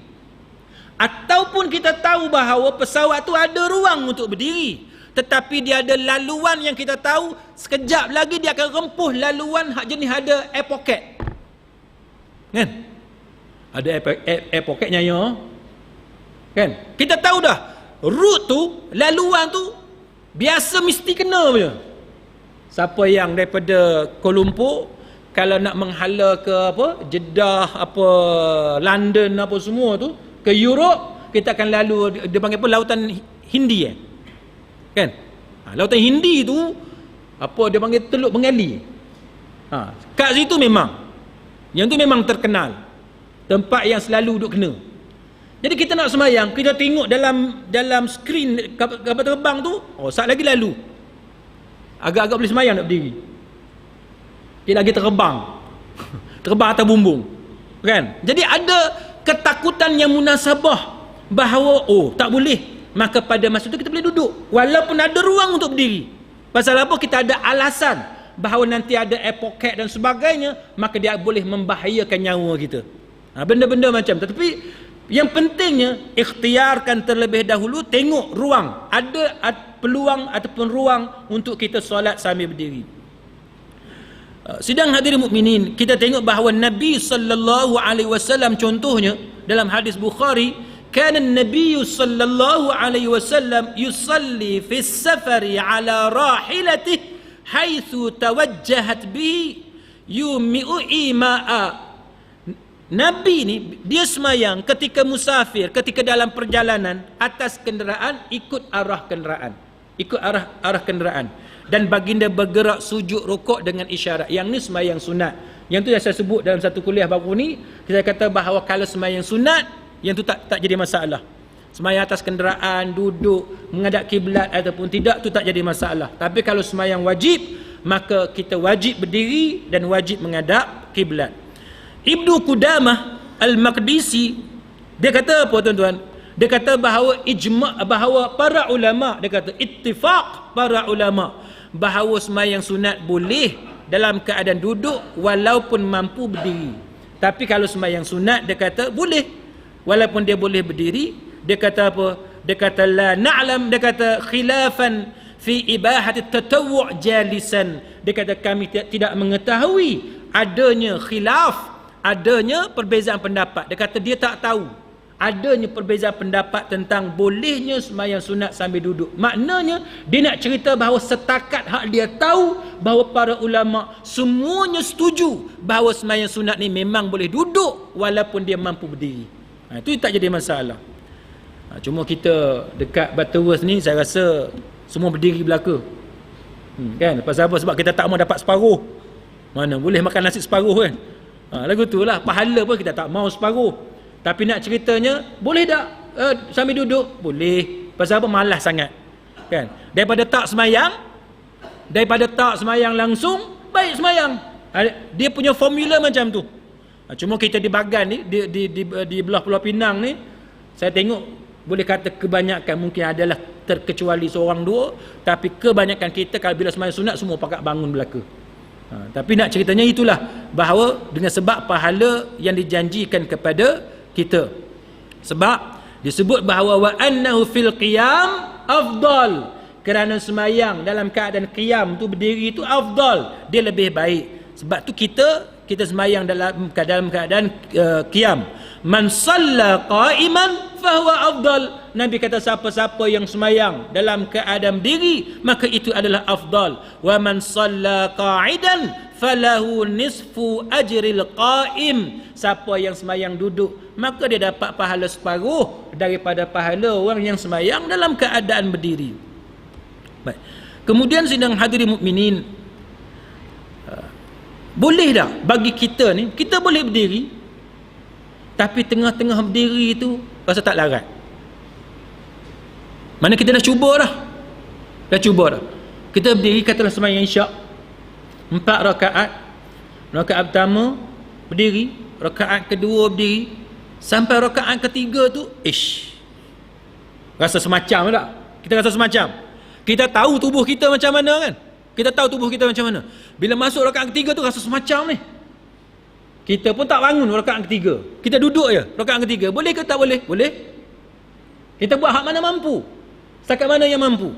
Ataupun kita tahu bahawa pesawat tu ada ruang untuk berdiri, tetapi dia ada laluan yang kita tahu sekejap lagi dia akan rempuh laluan hak jenis ada air pocket. Kan? Ada air pocketnya ya. Kan? Kita tahu dah route tu, laluan tu biasa mesti kena punya. Siapa yang daripada Kuala Lumpur kalau nak menghala ke Jeddah, London semua tu, ke Europe, kita akan lalu dia panggil lautan Hindi kan? Lautan Hindi tu dia panggil Teluk Bengali. Kat situ memang yang tu memang terkenal, tempat yang selalu duk kena. Jadi kita nak sembahyang, kita tengok dalam skrin kapal terbang tu, sat lagi lalu. Agak-agak boleh sembahyang nak berdiri. Dia lagi terbang. Terbang atas bumbung. Kan? Jadi ada ketakutan yang munasabah bahawa tak boleh. Maka pada masa itu kita boleh duduk walaupun ada ruang untuk berdiri. Pasal apa? Kita ada alasan bahawa nanti ada air pocket dan sebagainya, maka dia boleh membahayakan nyawa kita. Benda-benda macam. Tetapi yang pentingnya ikhtiarkan terlebih dahulu, tengok ruang, ada peluang ataupun ruang untuk kita solat sambil berdiri. Sidang hadirin mukminin, kita tengok bahawa Nabi sallallahu alaihi wasallam contohnya dalam hadis Bukhari, kana an-nabiy sallallahu alaihi wasallam yusalli fi as-safari ala rahilatihi haitsu tawajjahat bihi yumi'u ima'a. Nabi ni dia semayang ketika musafir, ketika dalam perjalanan atas kenderaan, ikut arah kenderaan, ikut arah kenderaan, dan baginda bergerak sujud rukuk dengan isyarat. Yang ni semayang sunat. Yang tu yang saya sebut dalam satu kuliah baru ni, kita kata bahawa kalau semayang sunat, yang tu tak jadi masalah. Semayang atas kenderaan, duduk, menghadap kiblat ataupun tidak, tu tak jadi masalah. Tapi kalau semayang wajib, maka kita wajib berdiri dan wajib menghadap kiblat. Ibnu Qudamah Al-Maqdisi dia kata apa tuan-tuan? Dia kata bahawa bahawa para ulama, dia kata ittifaq para ulama bahawa sembahyang sunat boleh dalam keadaan duduk walaupun mampu berdiri. Tapi kalau sembahyang sunat dia kata boleh walaupun dia boleh berdiri. Dia kata apa? Dia kata la na'lam, dia kata khilafan fi ibahati tatawwu' jalisan. Dia kata kami tidak mengetahui adanya khilaf, adanya perbezaan pendapat. Dia kata dia tak tahu adanya perbezaan pendapat tentang bolehnya sembahyang sunat sambil duduk. Maknanya dia nak cerita bahawa setakat hak dia tahu bahawa para ulama semuanya setuju bahawa sembahyang sunat ni memang boleh duduk walaupun dia mampu berdiri. Itu tak jadi masalah. Cuma kita dekat Butterworth ni saya rasa semua berdiri belaka. Kan? Pasal apa? Sebab kita tak mau dapat separuh. Mana boleh makan nasi separuh kan? Lagu tu lah, pahala pun kita tak mau separuh. Tapi nak ceritanya, boleh tak sambil duduk? Boleh. Pasal apa? Malas sangat. Kan? Daripada tak semayang langsung, baik semayang. Dia punya formula macam tu. Cuma kita di Bagan ni, di belah Pulau Pinang ni, saya tengok boleh kata kebanyakan mungkin adalah terkecuali seorang dua, tapi kebanyakan kita kalau bila semayang sunat semua pakat bangun belaka. Tapi nak ceritanya itulah bahawa dengan sebab pahala yang dijanjikan kepada kita. Sebab disebut bahawa wa annahu fil qiyam afdal, kerana semayang dalam keadaan qiyam tu, berdiri tu afdal, dia lebih baik. Sebab tu kita semayang dalam keadaan qiyam. Man shalla qa'iman fahuwa afdal. Nabi kata siapa-siapa yang semayang dalam keadaan berdiri, maka itu adalah afdal. Wa man shalla qa'idan falahu nisfu ajril qa'im. Siapa yang semayang duduk, maka dia dapat pahala separuh daripada pahala orang yang semayang dalam keadaan berdiri. Baik. Kemudian sidang hadirin mukminin, boleh tak bagi kita ni, kita boleh berdiri, tapi tengah-tengah berdiri tu rasa tak larat. Mana kita dah cuba dah. Kita berdiri, katalah semayang isyak 4 rakaat. Rakaat pertama berdiri, rakaat kedua berdiri, sampai rakaat ketiga tu rasa semacam tak? Kita rasa semacam. Kita tahu tubuh kita macam mana kan? Bila masuk rakaat ketiga tu rasa semacam ni. Kita pun tak bangun rakaat ketiga. Kita duduk je rakaat ketiga. Boleh ke tak boleh? Boleh. Kita buat hak mana mampu. Setakat mana yang mampu.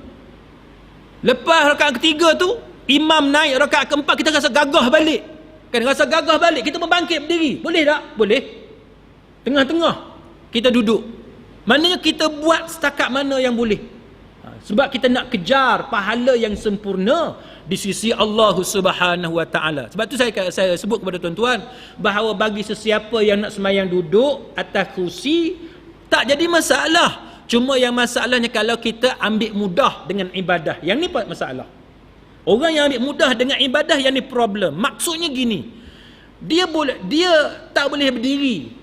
Lepas rakaat ketiga tu, imam naik rakaat keempat, kita rasa gagah balik. Kan rasa gagah balik, kita berbangkit berdiri. Boleh tak? Boleh. Tengah-tengah kita duduk. Maknanya kita buat setakat mana yang boleh. Sebab kita nak kejar pahala yang sempurna di sisi Allah Subhanahu wa taala. Sebab tu saya sebut kepada tuan-tuan bahawa bagi sesiapa yang nak semayang duduk atas kerusi tak jadi masalah. Cuma yang masalahnya kalau kita ambil mudah dengan ibadah. Yang ni masalah. Orang yang ambil mudah dengan ibadah, yang ni problem. Maksudnya gini. Dia tak boleh berdiri.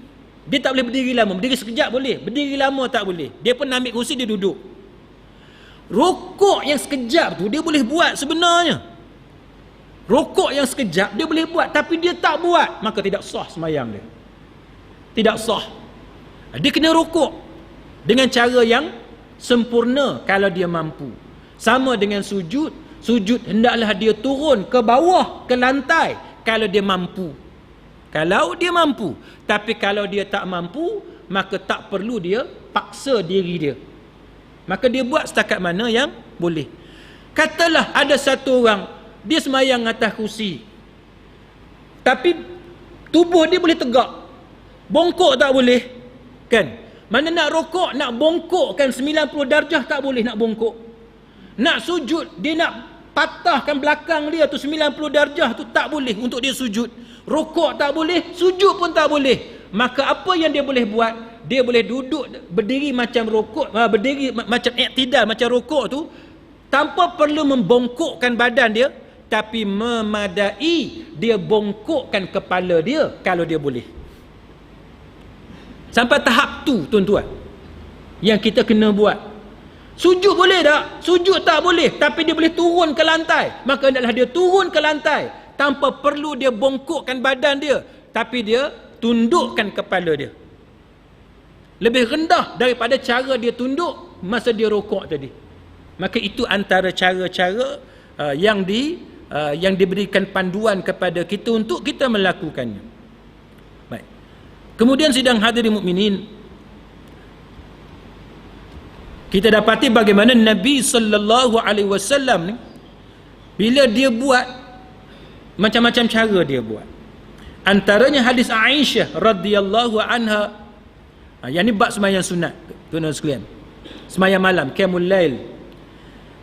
Dia tak boleh berdiri lama. Berdiri sekejap boleh. Berdiri lama tak boleh. Dia pun ambil kerusi, dia duduk. Rokok yang sekejap tu dia boleh buat sebenarnya. Rokok yang sekejap dia boleh buat, tapi dia tak buat, maka tidak sah semayang dia. Tidak sah. Dia kena rokok dengan cara yang sempurna kalau dia mampu. Sama dengan sujud. Sujud hendaklah dia turun ke bawah, ke lantai kalau dia mampu. Tapi kalau dia tak mampu, maka tak perlu dia paksa diri dia. Maka dia buat setakat mana yang boleh. Katalah ada satu orang, dia semayang atas kursi, tapi tubuh dia boleh tegak, bongkok tak boleh. Kan? Mana nak rokok, nak bongkokkan 90 darjah tak boleh nak bongkok. Nak sujud, dia nak patahkan belakang dia tu 90 darjah tu tak boleh untuk dia sujud. Rokok tak boleh, sujud pun tak boleh. Maka apa yang dia boleh buat? Dia boleh duduk berdiri macam rokok, berdiri macam iktidal macam rokok tu, tanpa perlu membongkokkan badan dia, tapi memadai dia bongkokkan kepala dia kalau dia boleh. Sampai tahap tu tuan-tuan yang kita kena buat. Sujud boleh tak? Sujud tak boleh, tapi dia boleh turun ke lantai. Maka hendaklah dia turun ke lantai tanpa perlu dia bongkokkan badan dia, tapi dia tundukkan kepala dia. Lebih rendah daripada cara dia tunduk masa dia rokok tadi. Maka itu antara cara-cara yang diberikan panduan kepada kita untuk kita melakukannya. Baik. Kemudian sidang hadirin mukminin, kita dapati bagaimana Nabi sallallahu alaihi wasallam ni bila dia buat macam-macam cara dia buat. Antaranya hadis Aisyah radhiyallahu anha. Yang ni bab sembahyang sunat, tuan-tuan sekalian. Sembahyang malam, qiyamul lail.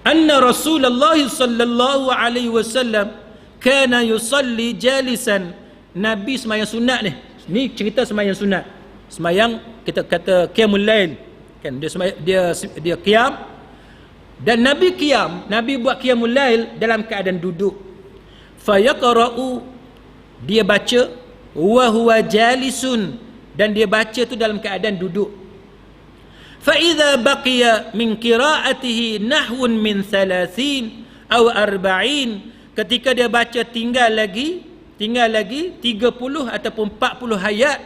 Anna Rasulullah sallallahu alaihi wasallam kana yusalli jalisan. Nabi sembahyang sunat ni. Ni cerita sembahyang sunat. Sembahyang kita kata qiyamul lail. Kan dia qiyam, dan Nabi qiyam, Nabi buat qiyamul lail dalam keadaan duduk. Fa yaqra'u, dia baca, wa huwa jalisun, dan dia baca tu dalam keadaan duduk. Fa idza baqiya min qira'atihi nahwun min 30 aw 40, ketika dia baca tinggal lagi 30 ataupun 40 ayat,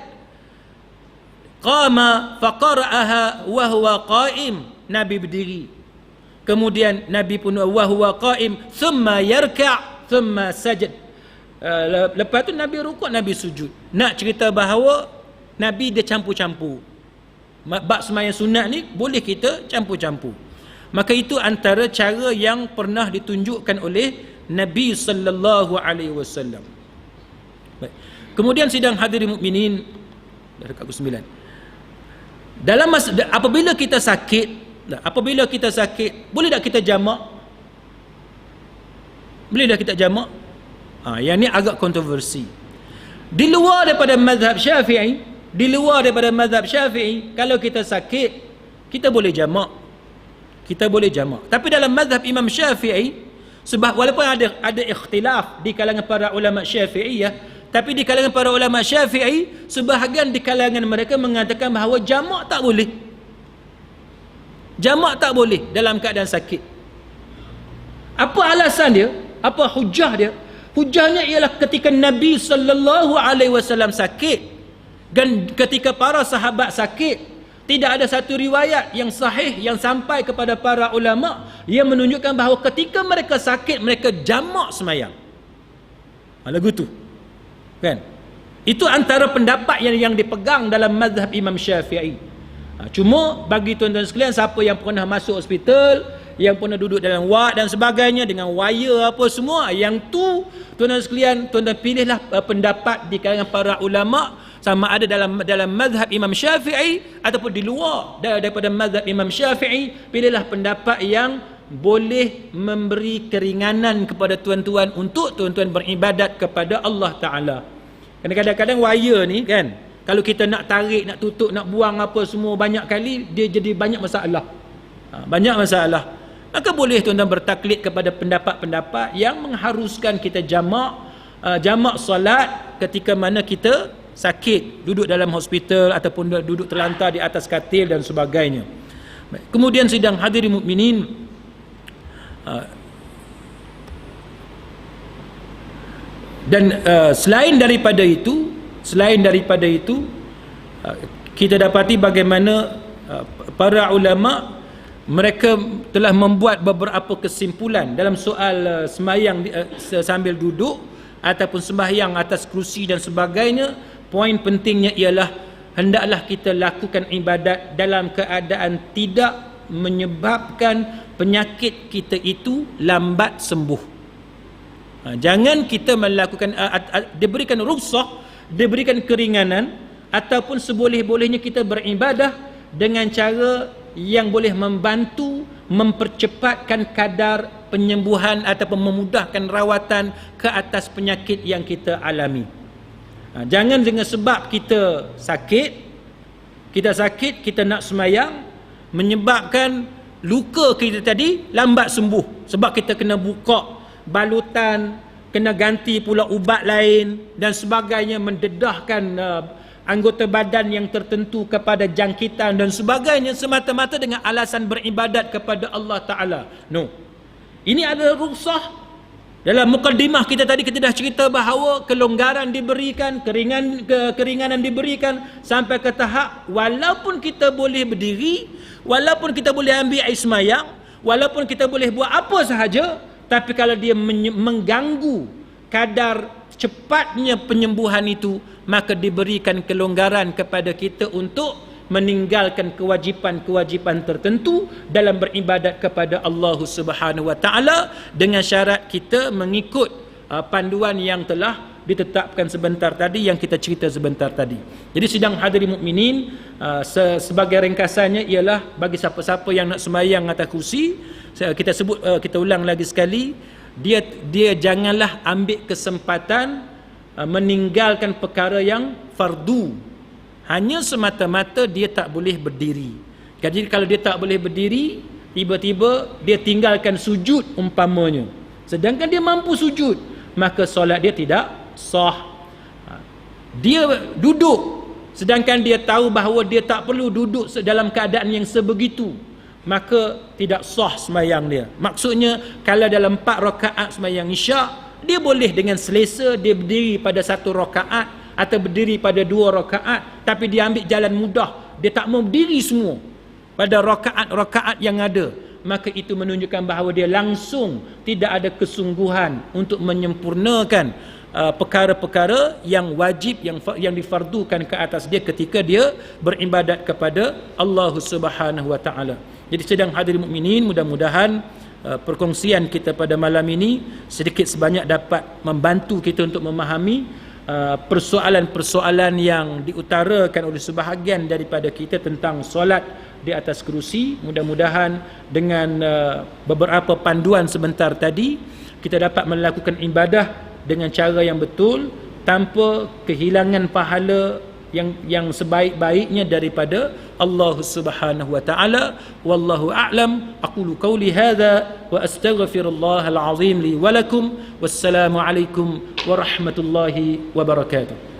qama faqara'aha wa huwa qa'im, Nabi berdiri, kemudian Nabi pun wa huwa qa'im, thumma yarka' thumma sajad. Lepas tu Nabi rukuk, Nabi sujud. Nak cerita bahawa Nabi dia campur-campur. Bab sembahyang sunat ni boleh kita campur-campur. Maka itu antara cara yang pernah ditunjukkan oleh Nabi sallallahu alaihi wasallam. Kemudian sidang hadirin mukminin, dah dekat pukul 9. Dalam masa, apabila kita sakit, boleh tak kita jamak? Boleh tak kita jamak? Yang ni agak kontroversi. Di luar daripada mazhab Syafi'i, kalau kita sakit, kita boleh jamak. Tapi dalam mazhab Imam Syafi'i, sebab walaupun ada ikhtilaf di kalangan para ulama Syafi'iyah, tapi di kalangan para ulama Syafi'i, sebahagian di kalangan mereka mengatakan bahawa jamak tak boleh. Jamak tak boleh dalam keadaan sakit. Apa alasan dia? Apa hujah dia? Hujahnya ialah ketika Nabi SAW sakit, dan ketika para sahabat sakit, tidak ada satu riwayat yang sahih yang sampai kepada para ulama yang menunjukkan bahawa ketika mereka sakit, mereka jamak semayang. Lagu tu kan, itu antara pendapat yang dipegang dalam mazhab Imam Syafi'i. Cuma bagi tuan-tuan sekalian, siapa yang pernah masuk hospital, yang pernah duduk dalam ward dan sebagainya dengan wire apa semua, yang tu tuan-tuan sekalian, tuan-tuan pilihlah pendapat di kalangan para ulama, sama ada dalam mazhab Imam Syafi'i ataupun di luar daripada mazhab Imam Syafi'i. Pilihlah pendapat yang boleh memberi keringanan kepada tuan-tuan untuk tuan-tuan beribadat kepada Allah Ta'ala. Kadang-kadang wire ni kan, kalau kita nak tarik, nak tutup, nak buang apa semua banyak kali, dia jadi banyak masalah. Maka boleh tuan-tuan bertaklid kepada pendapat-pendapat yang mengharuskan kita jamak solat ketika mana kita sakit, duduk dalam hospital ataupun duduk terlantar di atas katil dan sebagainya. Kemudian sidang hadirin mukminin, dan selain daripada itu kita dapati bagaimana para ulama mereka telah membuat beberapa kesimpulan dalam soal sembahyang sambil duduk ataupun sembahyang atas kerusi dan sebagainya. Poin pentingnya ialah hendaklah kita lakukan ibadat dalam keadaan tidak menyebabkan penyakit kita itu lambat sembuh. Jangan kita melakukan diberikan rukhsah, diberikan keringanan, ataupun seboleh-bolehnya kita beribadah dengan cara yang boleh membantu mempercepatkan kadar penyembuhan ataupun memudahkan rawatan ke atas penyakit yang kita alami. Jangan dengan sebab kita sakit, kita nak semayang, menyebabkan luka kita tadi lambat sembuh, sebab kita kena buka balutan, kena ganti pula ubat lain dan sebagainya, mendedahkan anggota badan yang tertentu kepada jangkitan dan sebagainya, semata-mata dengan alasan beribadat kepada Allah Ta'ala. No, ini adalah rukhsah. Dalam mukaddimah kita tadi, kita dah cerita bahawa kelonggaran diberikan, keringanan diberikan sampai ke tahap walaupun kita boleh berdiri, walaupun kita boleh ambil air semayang, walaupun kita boleh buat apa sahaja, tapi kalau dia mengganggu kadar cepatnya penyembuhan itu, maka diberikan kelonggaran kepada kita untuk meninggalkan kewajipan-kewajipan tertentu dalam beribadat kepada Allah Subhanahu wa taala, dengan syarat kita mengikut panduan yang telah ditetapkan sebentar tadi, yang kita cerita sebentar tadi. Jadi sidang hadirin mukminin, sebagai ringkasannya ialah bagi siapa-siapa yang nak sembahyang atas kursi, kita ulang lagi sekali, dia janganlah ambil kesempatan meninggalkan perkara yang fardu hanya semata-mata dia tak boleh berdiri. Jadi kalau dia tak boleh berdiri, tiba-tiba dia tinggalkan sujud umpamanya, sedangkan dia mampu sujud, maka solat dia tidak sah. Dia duduk sedangkan dia tahu bahawa dia tak perlu duduk dalam keadaan yang sebegitu, maka tidak sah sembahyang dia. Maksudnya kalau dalam 4 rakaat sembahyang isyak, dia boleh dengan selesa dia berdiri pada 1 rakaat atau berdiri pada 2 rakaat, tapi dia ambil jalan mudah, dia tak mau berdiri semua pada rakaat-rakaat yang ada, maka itu menunjukkan bahawa dia langsung tidak ada kesungguhan untuk menyempurnakan perkara-perkara yang wajib, yang difardukan ke atas dia ketika dia beribadat kepada Allah Subhanahu wa taala. Jadi sedang hadirin mukminin, mudah-mudahan perkongsian kita pada malam ini sedikit sebanyak dapat membantu kita untuk memahami persoalan-persoalan yang diutarakan oleh sebahagian daripada kita tentang solat di atas kerusi. Mudah-mudahan dengan beberapa panduan sebentar tadi kita dapat melakukan ibadah dengan cara yang betul tanpa kehilangan pahala yang sebaik-baiknya daripada Allah Subhanahu wa taala. Wallahu a'lam. Aqulu qawli hadha wa astaghfirullahal azim li wa lakum. Wassalamu alaikum warahmatullahi wabarakatuh.